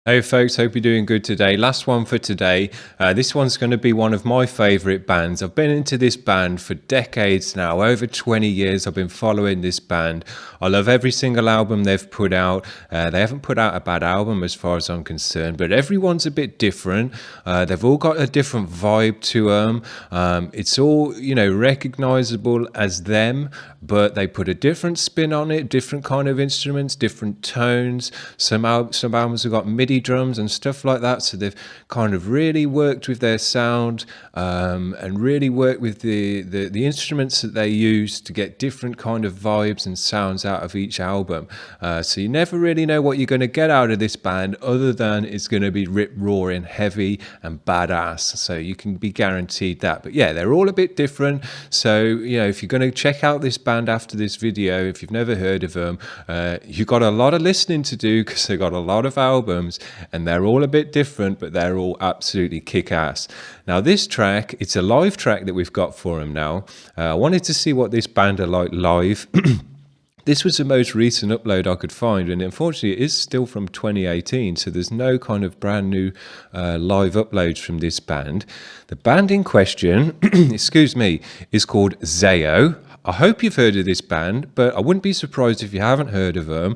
Hey folks, hope you're doing good today. Last one for today. This one's going to be one of my favourite bands. I've been into this band for decades now, over 20 years. I've been following this band. I love every single album they've put out. They haven't put out a bad album as far as I'm concerned, but everyone's a bit different. They've all got a different vibe to them. It's all, recognisable as them, but they put a different spin on it, different kind of instruments, different tones. Some albums have got MIDI drums and stuff like that, so they've kind of really worked with their sound and really worked with the instruments that they use to get different kind of vibes and sounds out of each album. So you never really know what you're going to get out of this band other than it's going to be rip-roaring, heavy and badass, so you can be guaranteed that. But yeah, they're all a bit different, so if you're going to check out this band after this video, if you've never heard of them, you've got a lot of listening to do because they've got a lot of albums and they're all a bit different, but they're all absolutely kick-ass. Now this track, it's a live track that we've got for them now. I wanted to see what this band are like live. This was the most recent upload I could find, and unfortunately it is still from 2018, so there's no kind of brand new live uploads from this band. The band in question, excuse me, is called Zayo. I hope you've heard of this band, but I wouldn't be surprised if you haven't heard of them.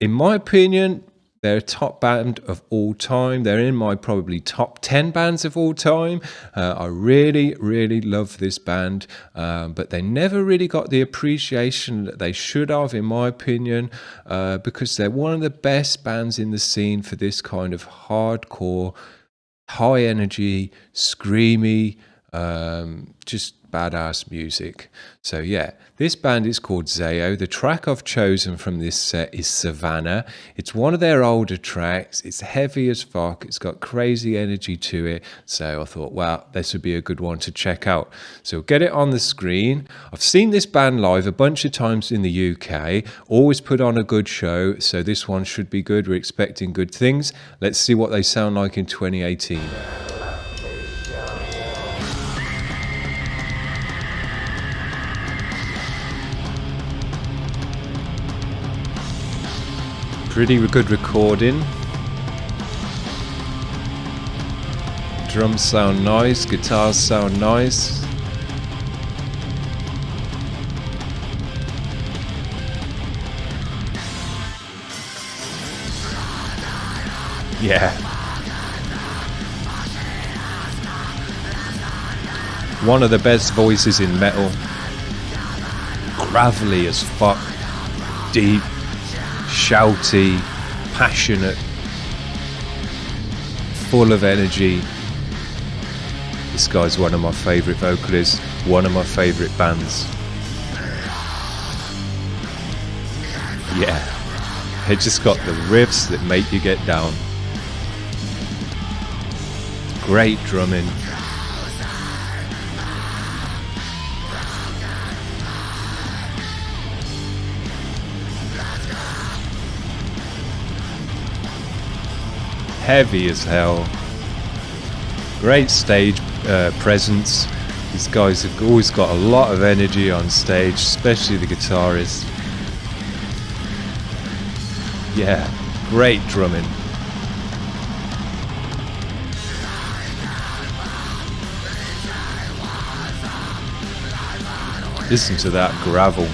In my opinion, they're a top band of all time. They're in my probably top 10 bands of all time. I really, really love this band, but they never really got the appreciation that they should have, in my opinion, because they're one of the best bands in the scene for this kind of hardcore, high energy, screamy, just badass music. So yeah, this band is called Zayo. The track I've chosen from this set is Savannah. It's one of their older tracks. It's heavy as fuck. It's got crazy energy to it. So I thought, wow, this would be a good one to check out. So get it on the screen. I've seen this band live a bunch of times in the UK. Always put on a good show. So this one should be good. We're expecting good things. Let's see what they sound like in 2018. Pretty good recording. Drums sound nice, guitars sound nice. Yeah. One of the best voices in metal. Gravelly as fuck. Deep. Shouty, passionate, full of energy. This guy's one of my favourite vocalists, one of my favourite bands. Yeah, they just got the riffs that make you get down. Great drumming. Heavy as hell. Great stage presence. These guys have always got a lot of energy on stage, especially the guitarist. Yeah, great drumming. Listen to that gravel.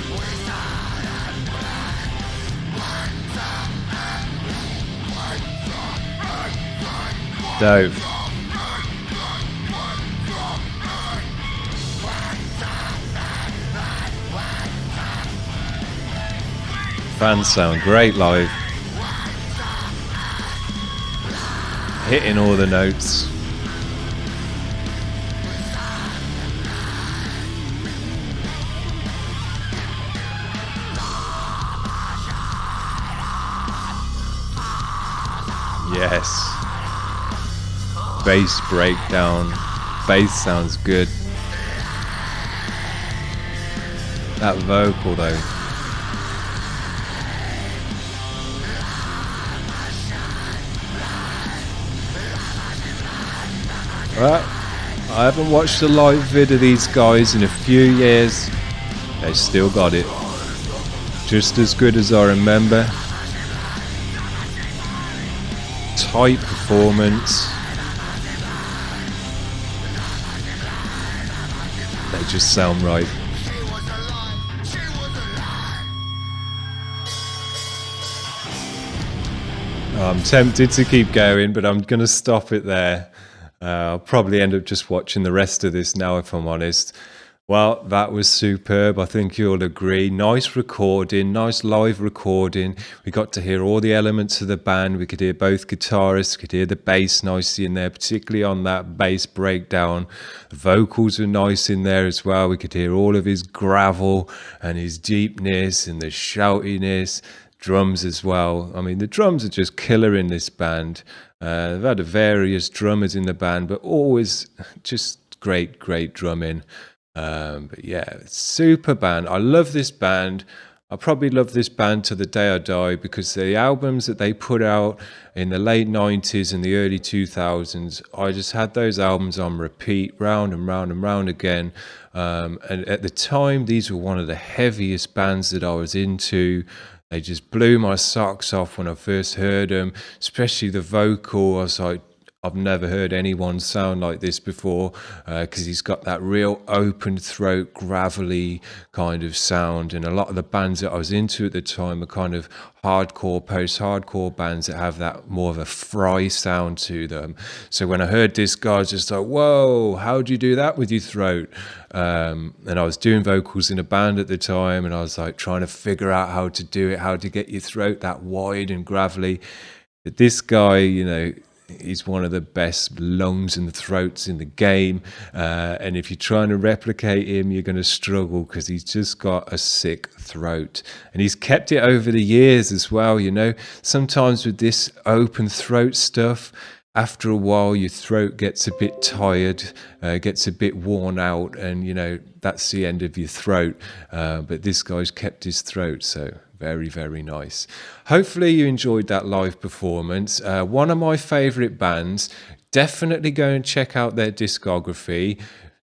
Dope. Fans sound great live. Hitting all the notes. Yes. Bass breakdown. Bass sounds good. That vocal though. Well, I haven't watched a live vid of these guys in a few years. They still got it. Just as good as I remember. tight performance. They just sound right. I'm tempted to keep going, but I'm going to stop it there. I'll probably end up just watching the rest of this now, if I'm honest. Well, that was superb. I think you'll agree. Nice recording, nice live recording. We got to hear all the elements of the band. We could hear both guitarists, could hear the bass nicely in there, particularly on that bass breakdown. The vocals were nice in there as well. We could hear all of his gravel and his deepness and the shoutiness. Drums as well. I mean, the drums are just killer in this band. They've had various drummers in the band, but always just great drumming. But yeah, super band. I love this band. I probably love this band to the day I die, because the albums that they put out in the late 90s and the early 2000s, I just had those albums on repeat, round and round and round again. And at the time, these were one of the heaviest bands that I was into. They just blew my socks off when I first heard them, especially the vocal. I was like, I've never heard anyone sound like this before, because he's got that real open throat, gravelly kind of sound. And a lot of the bands that I was into at the time are kind of hardcore, post-hardcore bands that have that more of a fry sound to them. So when I heard this guy, I was just like, whoa, how do you do that with your throat? And I was doing vocals in a band at the time, and I was like trying to figure out how to do it, how to get your throat that wide and gravelly. But this guy, you know, he's one of the best lungs and throats in the game, and if you're trying to replicate him, you're going to struggle, because he's just got a sick throat, and he's kept it over the years as well. You know, sometimes with this open throat stuff, after a while your throat gets a bit tired, gets a bit worn out, and you know, that's the end of your throat. But this guy's kept his throat, so very nice. Hopefully you enjoyed that live performance. One of my favorite bands. Definitely go and check out their discography.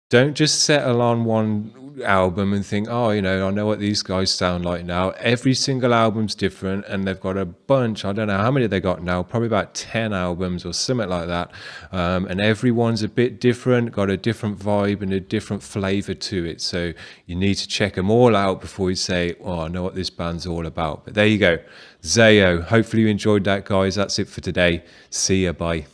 Don't just settle on one album and think, oh, you know, I know what these guys sound like now. Every single album's different, and they've got a bunch. I don't know how many they got now, probably about 10 albums or something like that. And everyone's a bit different, got a different vibe and a different flavor to it. So you need to check them all out before you say, oh, I know what this band's all about. But there you go. Zayo. Hopefully you enjoyed that, guys. That's it for today. See ya. Bye.